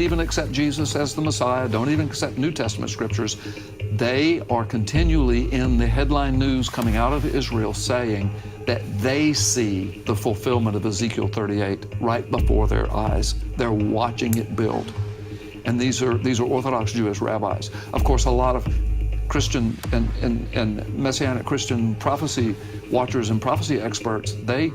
even accept Jesus as the Messiah, don't even accept New Testament scriptures, they are continually in the headline news coming out of Israel saying that they see the fulfillment of Ezekiel 38 right before their eyes. They're watching it build. And these are Orthodox Jewish rabbis. Of course, a lot of Christian and Messianic Christian prophecy watchers and prophecy experts, they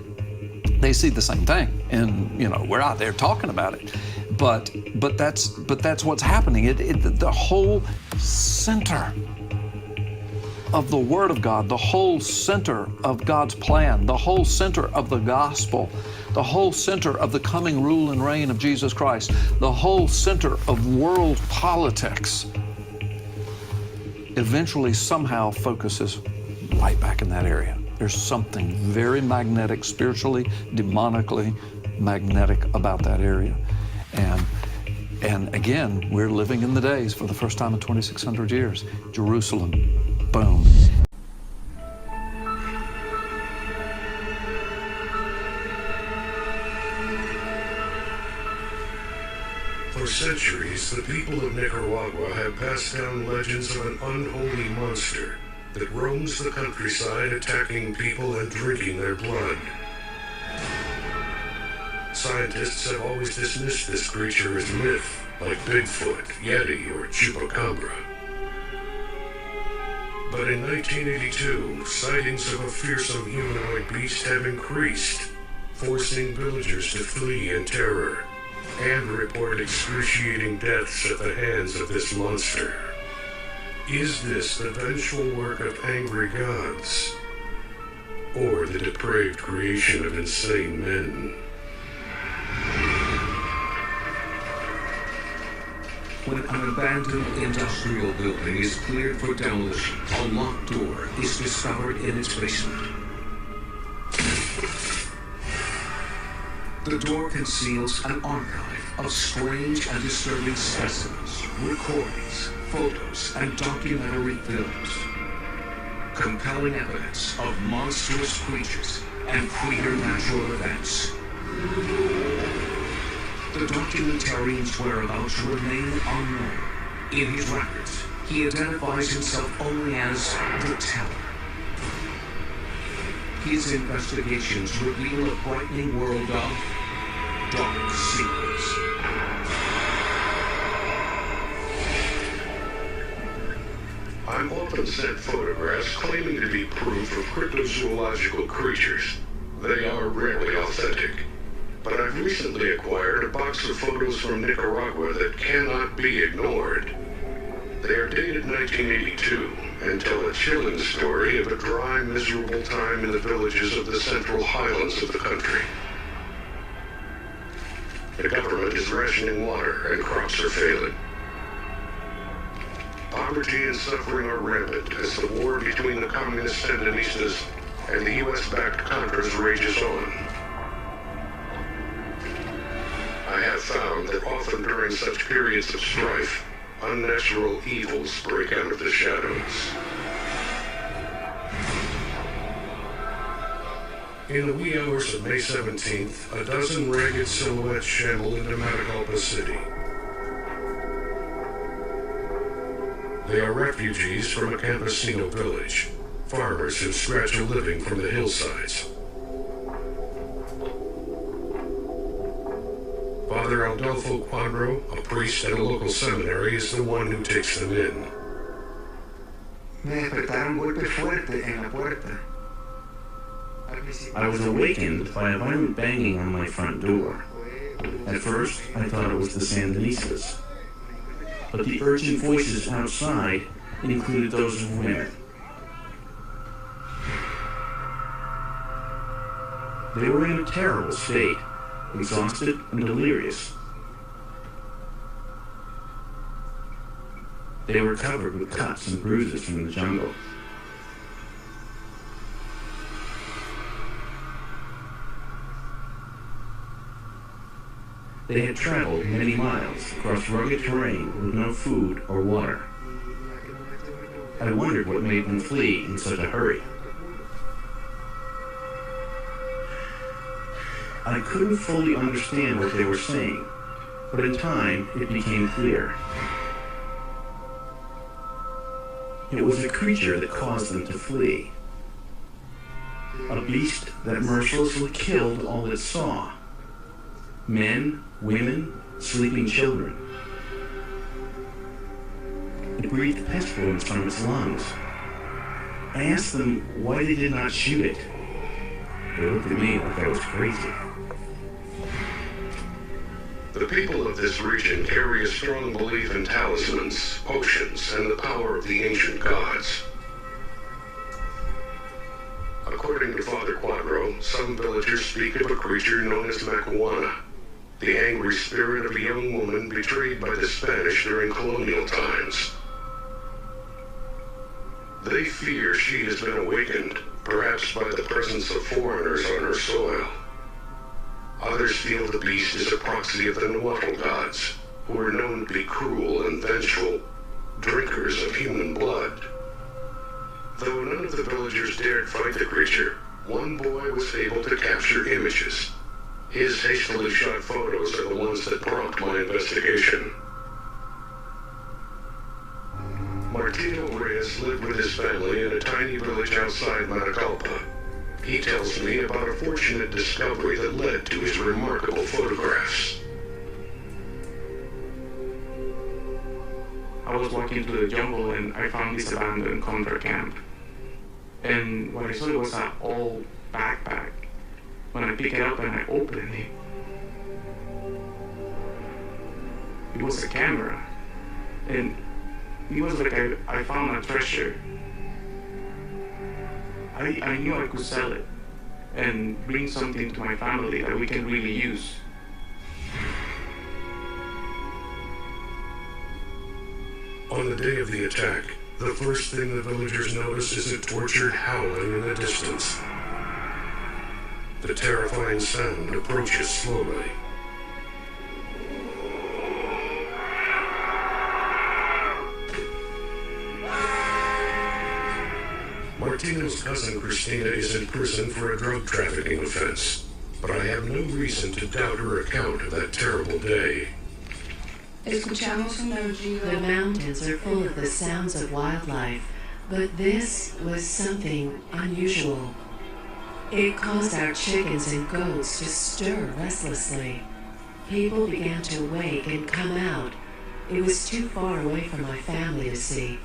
see the same thing, and we're out there talking about it. But that's what's happening. The whole center of the Word of God, the whole center of God's plan, the whole center of the gospel, the whole center of the coming rule and reign of Jesus Christ, the whole center of world politics, eventually somehow focuses right back in that area. There's something very magnetic, spiritually, demonically magnetic about that area. And again, we're living in the days for the first time in 2,600 years. Jerusalem, boom. For centuries, the people of Nicaragua have passed down legends of an unholy monster that roams the countryside, attacking people and drinking their blood. Scientists have always dismissed this creature as myth, like Bigfoot, Yeti, or Chupacabra. But in 1982, sightings of a fearsome humanoid beast have increased, forcing villagers to flee in terror and report excruciating deaths at the hands of this monster. Is this the vengeful work of angry gods, or the depraved creation of insane men? When an abandoned industrial building is cleared for demolition, a locked door is discovered in its basement. The door conceals an archive of strange and disturbing specimens, recordings, photos, and documentary films. Compelling evidence of monstrous creatures and preternatural events. The documentarian's whereabouts remain unknown. In his records, he identifies himself only as the Teller. His investigations reveal a frightening world of dark secrets. I'm often sent photographs claiming to be proof of cryptozoological creatures. They are rarely authentic. But I've recently acquired a box of photos from Nicaragua that cannot be ignored. They are dated 1982 and tell a chilling story of a dry, miserable time in the villages of the central highlands of the country. The government is rationing water and crops are failing. Poverty and suffering are rampant as the war between the communist Sandinistas and the U.S.-backed Contras rages on. I have found that often during such periods of strife, unnatural evils break out of the shadows. In the wee hours of May 17th, a dozen ragged silhouettes shamble into Matagalpa City. They are refugees from a campesino village, farmers who scratch a living from the hillsides. Father Adolfo Cuadro, a priest at a local seminary, is the one who takes them in. Me despertaron golpe fuerte en la puerta. I was awakened by a violent banging on my front door. At first, I thought it was the Sandinistas, but the urgent voices outside included those of women. They were in a terrible state, exhausted and delirious. They were covered with cuts and bruises from the jungle. They had traveled many miles across rugged terrain with no food or water. I wondered what made them flee in such a hurry. I couldn't fully understand what they were saying, but in time it became clear. It was a creature that caused them to flee. A beast that mercilessly killed all it saw. Men, women, sleeping children. It breathed pestilence from its lungs. I asked them why they did not shoot it. They looked at me like I was crazy. The people of this region carry a strong belief in talismans, potions, and the power of the ancient gods. According to Father Quadro, some villagers speak of a creature known as Macuana, the angry spirit of a young woman betrayed by the Spanish during colonial times. They fear she has been awakened, perhaps by the presence of foreigners on her soil. Others feel the beast is a proxy of the Nahuatl gods, who are known to be cruel and vengeful, drinkers of human blood. Though none of the villagers dared fight the creature, one boy was able to capture images. His hastily shot photos are the ones that prompt my investigation. Martino Reyes lived with his family in a tiny village outside Matagalpa. He tells me about a fortunate discovery that led to his remarkable photographs. I was walking through the jungle and I found this abandoned convert camp. And what I saw was an old backpack. When I picked it up and I opened it, it was a camera. And it was like I found a treasure. I knew I could sell it and bring something to my family that we can really use. On the day of the attack, the first thing the villagers notice is a tortured howling in the distance. The terrifying sound approaches slowly. Martino's cousin Christina is in prison for a drug trafficking offense, but I have no reason to doubt her account of that terrible day. The mountains are full of the sounds of wildlife, but this was something unusual. It caused our chickens and goats to stir restlessly. People began to wake and come out. It was too far away from my family to see,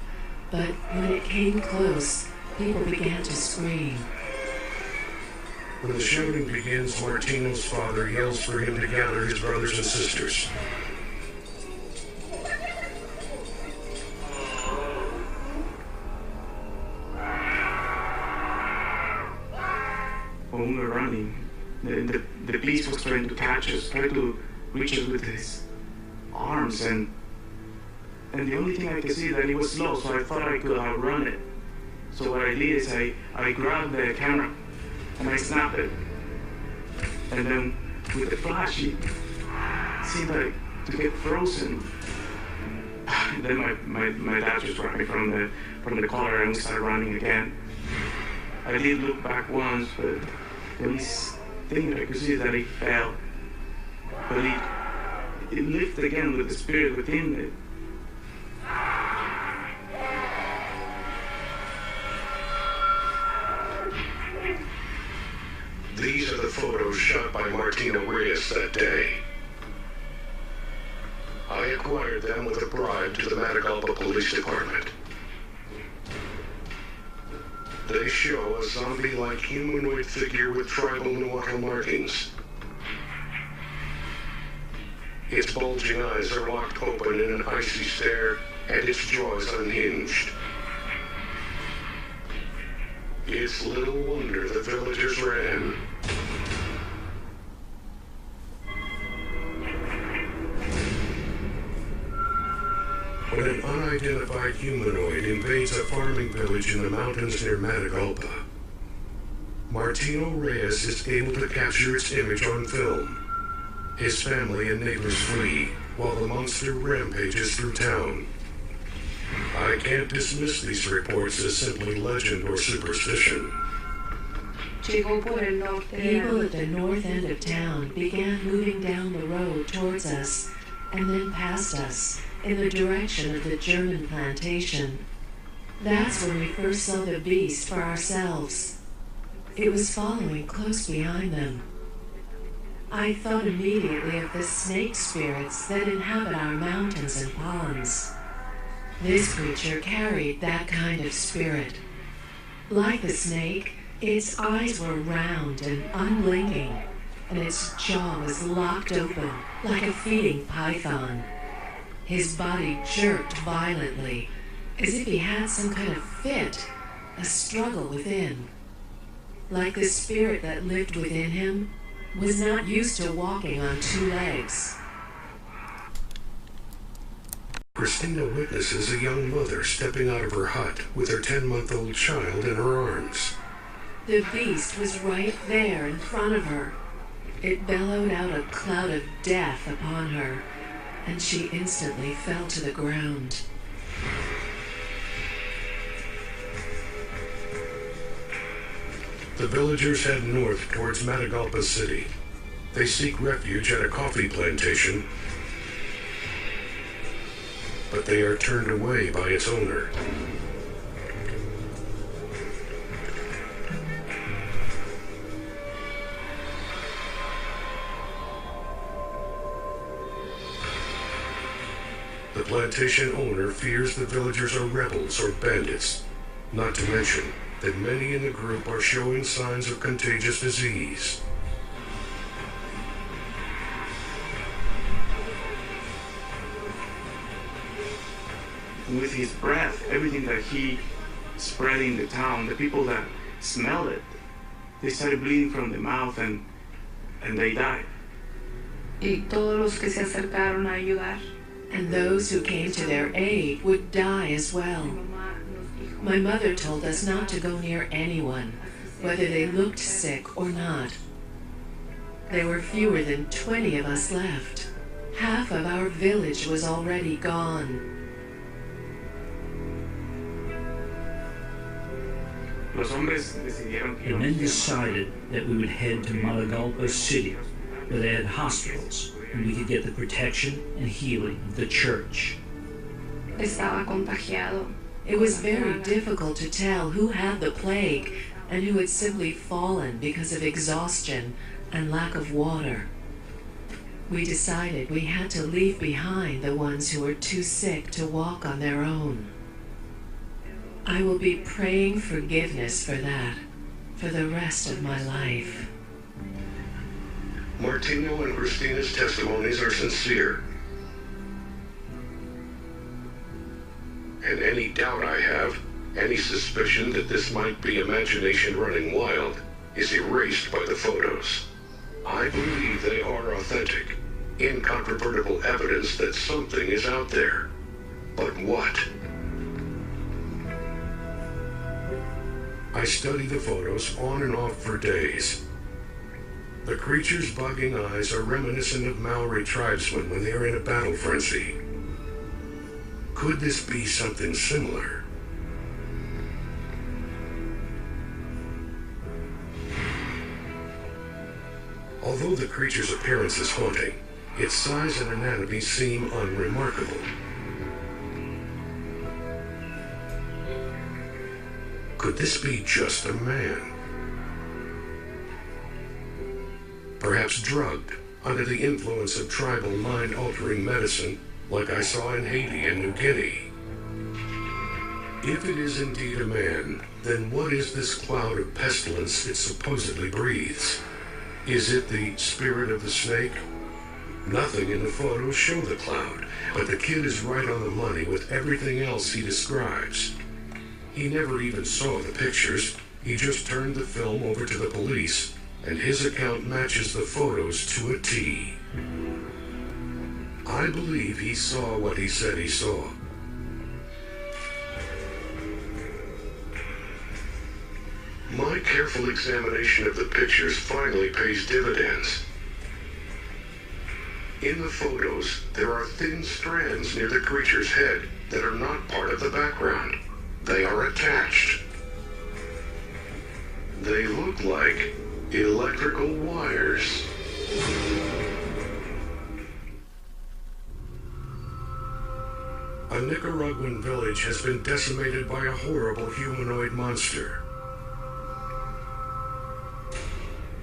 but when it came close, people began to scream. When the shouting begins, Martino's father yells for him to gather his brothers and sisters. When we were running, the beast was trying to catch us, trying to reach us with his arms, and the only thing I could see that it was slow, so I thought I could outrun it. So what I did is I grabbed the camera and I snapped it. And then with the flash, it seemed like to get frozen. Then my dad just grabbed me from the collar and we started running again. I did look back once, but the only thing that I could see is that it fell. But it lived again with the spirit within it. These are the photos shot by Martino Reyes that day. I acquired them with a bribe to the Matagalpa Police Department. They show a zombie-like humanoid figure with tribal Nahuatl markings. Its bulging eyes are locked open in an icy stare, and its jaws unhinged. It's little wonder the villagers ran. When an unidentified humanoid invades a farming village in the mountains near Matagalpa, Martino Reyes is able to capture its image on film. His family and neighbors flee, while the monster rampages through town. I can't dismiss these reports as simply legend or superstition. People at the north end of town began moving down the road towards us. and then past us in the direction of the German plantation. That's when we first saw the beast for ourselves. It was following close behind them. I thought immediately of the snake spirits that inhabit our mountains and ponds. This creature carried that kind of spirit. Like the snake, its eyes were round and unblinking, and its jaw was locked open like a feeding python. His body jerked violently, as if he had some kind of fit, a struggle within. Like the spirit that lived within him was not used to walking on two legs. Christina witnesses a young mother stepping out of her hut with her 10-month-old child in her arms. The beast was right there in front of her. It bellowed out a cloud of death upon her, and she instantly fell to the ground. The villagers head north towards Matagalpa City. They seek refuge at a coffee plantation, but they are turned away by its owner. The plantation owner fears the villagers are rebels or bandits, not to mention that many in the group are showing signs of contagious disease. With his breath, everything that he spread in the town, the people that smelled it, they started bleeding from the mouth and they died. Y todos los que se acercaron a ayudar. And those who came to their aid would die as well. My mother told us not to go near anyone, whether they looked sick or not. There were fewer than 20 of us left. Half of our village was already gone. The men decided that we would head to Matagalpa City, where they had hospitals, and we could get the protection and healing of the church. Estaba contagiado. It was very difficult to tell who had the plague and who had simply fallen because of exhaustion and lack of water. We decided we had to leave behind the ones who were too sick to walk on their own. I will be praying forgiveness for that for the rest of my life. Martino and Christina's testimonies are sincere. And any doubt I have, any suspicion that this might be imagination running wild, is erased by the photos. I believe they are authentic, incontrovertible evidence that something is out there. But what? I study the photos on and off for days. The creature's bugging eyes are reminiscent of Maori tribesmen when they are in a battle frenzy. Could this be something similar? Although the creature's appearance is haunting, its size and anatomy seem unremarkable. Could this be just a man? Perhaps drugged, under the influence of tribal mind-altering medicine, like I saw in Haiti and New Guinea. If it is indeed a man, then what is this cloud of pestilence it supposedly breathes? Is it the spirit of the snake? Nothing in the photos show the cloud, but the kid is right on the money with everything else he describes. He never even saw the pictures. He just turned the film over to the police, and his account matches the photos to a T. I believe he saw what he said he saw. My careful examination of the pictures finally pays dividends. In the photos, there are thin strands near the creature's head that are not part of the background. They are attached. They look like electrical wires. A Nicaraguan village has been decimated by a horrible humanoid monster.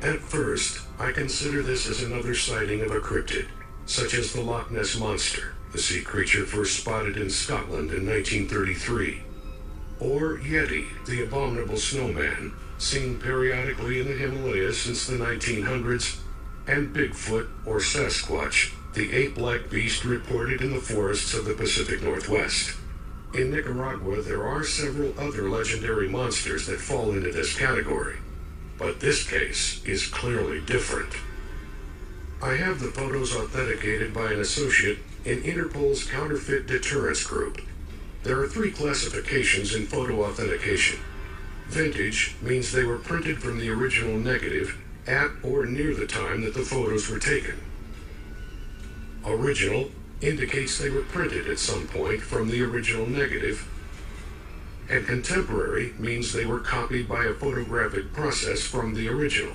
At first, I consider this as another sighting of a cryptid, such as the Loch Ness Monster, the sea creature first spotted in Scotland in 1933, or Yeti, the abominable snowman, seen periodically in the Himalayas since the 1900s, and Bigfoot, or Sasquatch, the ape-like beast reported in the forests of the Pacific Northwest. In Nicaragua, there are several other legendary monsters that fall into this category, but this case is clearly different. I have the photos authenticated by an associate in Interpol's Counterfeit Deterrence Group. There are 3 classifications in photo authentication. Vintage means they were printed from the original negative at or near the time that the photos were taken. Original indicates they were printed at some point from the original negative. And contemporary means they were copied by a photographic process from the original.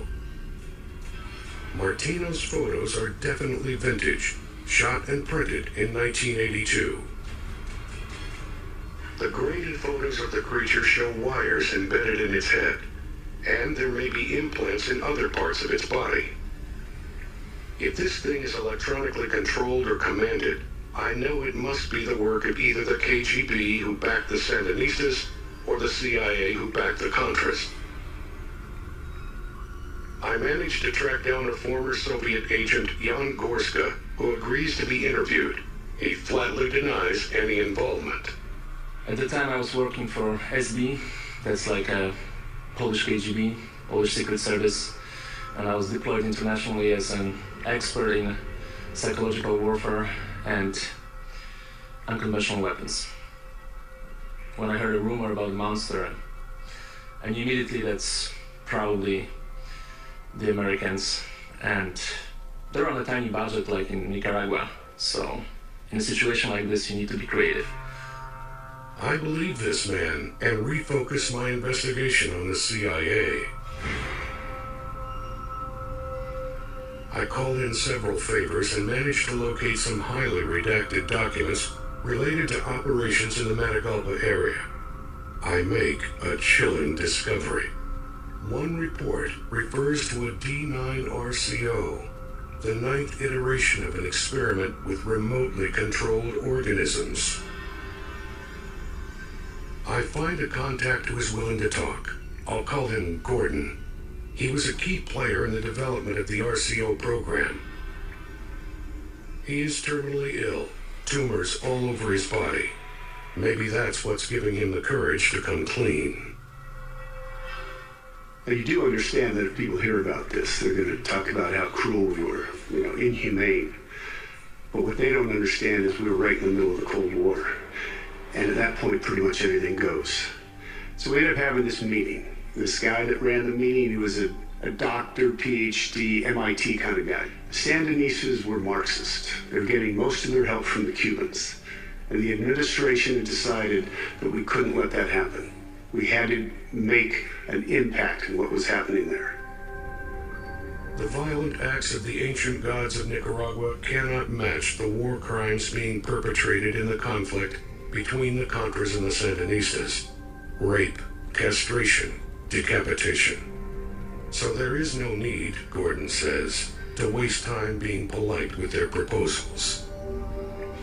Martino's photos are definitely vintage, shot and printed in 1982. The graded photos of the creature show wires embedded in its head, and there may be implants in other parts of its body. If this thing is electronically controlled or commanded, I know it must be the work of either the KGB who backed the Sandinistas or the CIA who backed the Contras. I managed to track down a former Soviet agent, Jan Gorska, who agrees to be interviewed. He flatly denies any involvement. At the time I was working for SB, that's like a Polish KGB, Polish Secret Service, and I was deployed internationally as an expert in psychological warfare and unconventional weapons. When I heard a rumor about a monster, I knew immediately that's probably the Americans, and they're on a tiny budget like in Nicaragua, so in a situation like this you need to be creative. I believe this man and refocus my investigation on the CIA. I called in several favors and managed to locate some highly redacted documents related to operations in the Matagalpa area. I make a chilling discovery. One report refers to a D9 RCO, the 9th iteration of an experiment with remotely controlled organisms. I find a contact who is willing to talk. I'll call him Gordon. He was a key player in the development of the RCO program. He is terminally ill, tumors all over his body. Maybe that's what's giving him the courage to come clean. Now, you do understand that if people hear about this, they're going to talk about how cruel we were, inhumane. But what they don't understand is we were right in the middle of the Cold War. And at that point, pretty much everything goes. So we ended up having this meeting. This guy that ran the meeting, he was a doctor, PhD, MIT kind of guy. Sandinistas were Marxist. They were getting most of their help from the Cubans. And the administration had decided that we couldn't let that happen. We had to make an impact in what was happening there. The violent acts of the ancient gods of Nicaragua cannot match the war crimes being perpetrated in the conflict between the Contras and the Sandinistas. Rape, castration, decapitation. So there is no need, Gordon says, to waste time being polite with their proposals.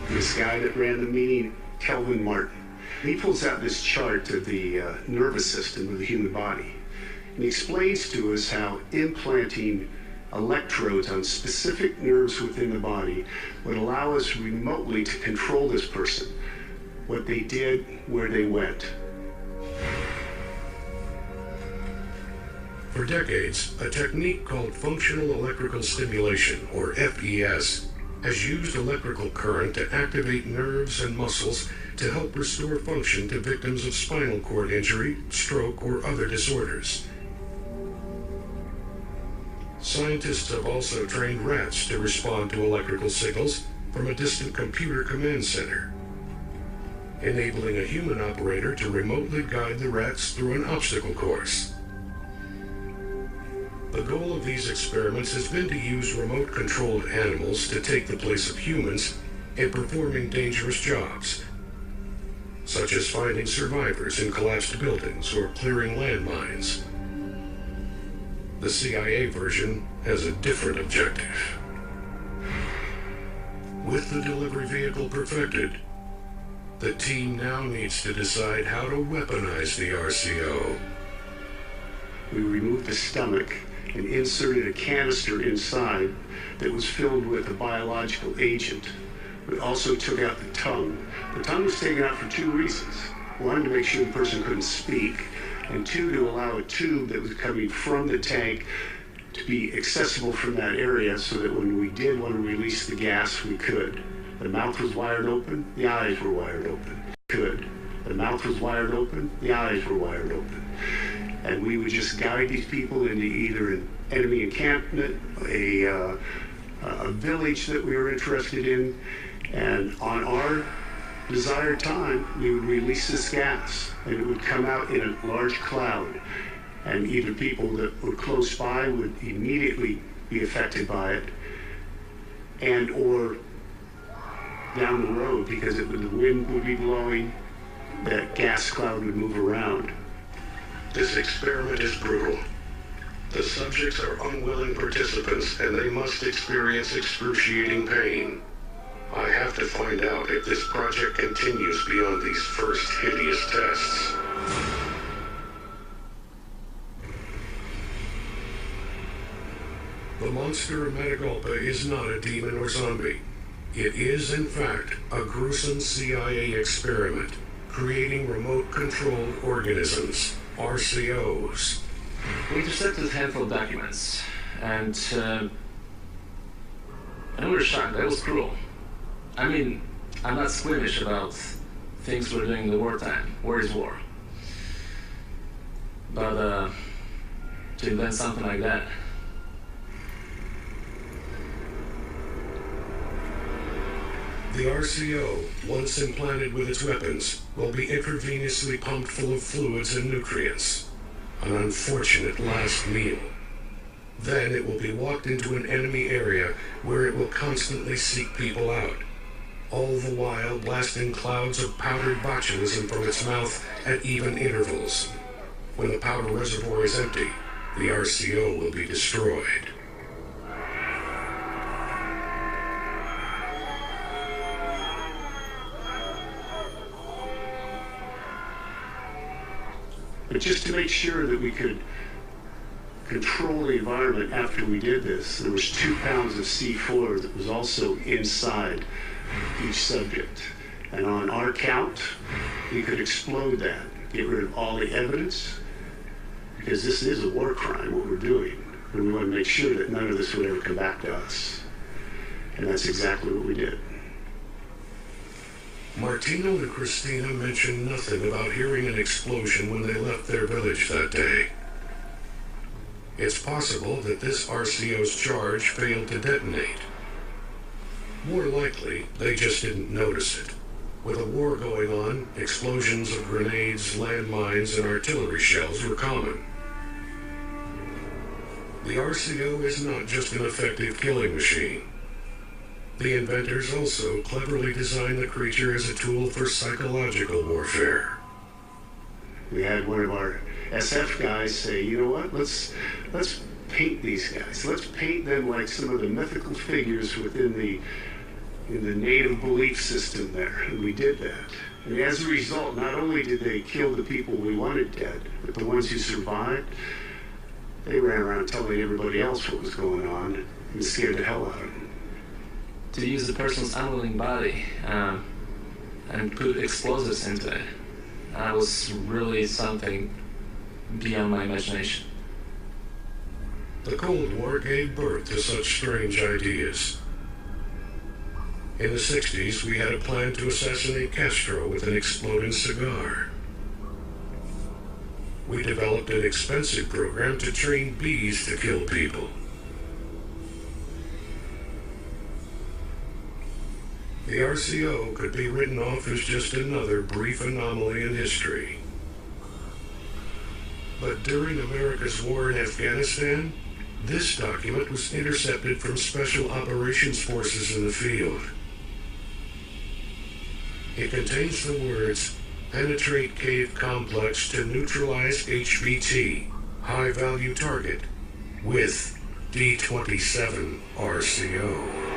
This guy that ran the meeting, Kelvin Martin, he pulls out this chart of the nervous system of the human body. And he explains to us how implanting electrodes on specific nerves within the body would allow us remotely to control this person, what they did, where they went. For decades, a technique called functional electrical stimulation, or FES, has used electrical current to activate nerves and muscles to help restore function to victims of spinal cord injury, stroke, or other disorders. Scientists have also trained rats to respond to electrical signals from a distant computer command center, enabling a human operator to remotely guide the rats through an obstacle course. The goal of these experiments has been to use remote-controlled animals to take the place of humans in performing dangerous jobs, such as finding survivors in collapsed buildings or clearing landmines. The CIA version has a different objective. With the delivery vehicle perfected, the team now needs to decide how to weaponize the RCO. We removed the stomach and inserted a canister inside that was filled with a biological agent. We also took out the tongue. The tongue was taken out for two reasons. One, to make sure the person couldn't speak, and two, to allow a tube that was coming from the tank to be accessible from that area so that when we did want to release the gas, we could. The mouth was wired open, the eyes were wired open. The mouth was wired open, the eyes were wired open. And we would just guide these people into either an enemy encampment, a village that we were interested in, and on our desired time, we would release this gas, and it would come out in a large cloud, and either people that were close by would immediately be affected by it, and or down the road, because the wind would be blowing, that gas cloud would move around. This experiment is brutal. The subjects are unwilling participants, and they must experience excruciating pain. I have to find out if this project continues beyond these first hideous tests. The monster of Matagalpa is not a demon or zombie. It is, in fact, a gruesome CIA experiment, creating remote-controlled organisms, RCOs. We intercepted a handful of documents, and we were shocked. That was cruel. I mean, I'm not squeamish about things we're doing in the wartime. War is war. But to invent something like that. The RCO, once implanted with its weapons, will be intravenously pumped full of fluids and nutrients. An unfortunate last meal. Then it will be walked into an enemy area where it will constantly seek people out, all the while blasting clouds of powdered botulism from its mouth at even intervals. When the powder reservoir is empty, the RCO will be destroyed. But just to make sure that we could control the environment after we did this, there was 2 pounds of C4 that was also inside each subject. And on our count, we could explode that, get rid of all the evidence, because this is a war crime, what we're doing. And we want to make sure that none of this would ever come back to us. And that's exactly what we did. Martino and Christina mentioned nothing about hearing an explosion when they left their village that day. It's possible that this RCO's charge failed to detonate. More likely, they just didn't notice it. With a war going on, explosions of grenades, landmines, and artillery shells were common. The RCO is not just an effective killing machine. The inventors also cleverly designed the creature as a tool for psychological warfare. We had one of our SF guys say, you know what, let's paint these guys. Let's paint them like some of the mythical figures within the native belief system there. And we did that. And as a result, not only did they kill the people we wanted dead, but the ones who survived, they ran around telling everybody else what was going on and scared the hell out of them. To use the person's unwilling body and put explosives into it, that was really something beyond my imagination. The Cold War gave birth to such strange ideas. In the 60s, we had a plan to assassinate Castro with an exploding cigar. We developed an expensive program to train bees to kill people. The RCO could be written off as just another brief anomaly in history. But during America's war in Afghanistan, this document was intercepted from Special Operations Forces in the field. It contains the words, Penetrate cave complex to neutralize HVT, high value target, with D27 RCO.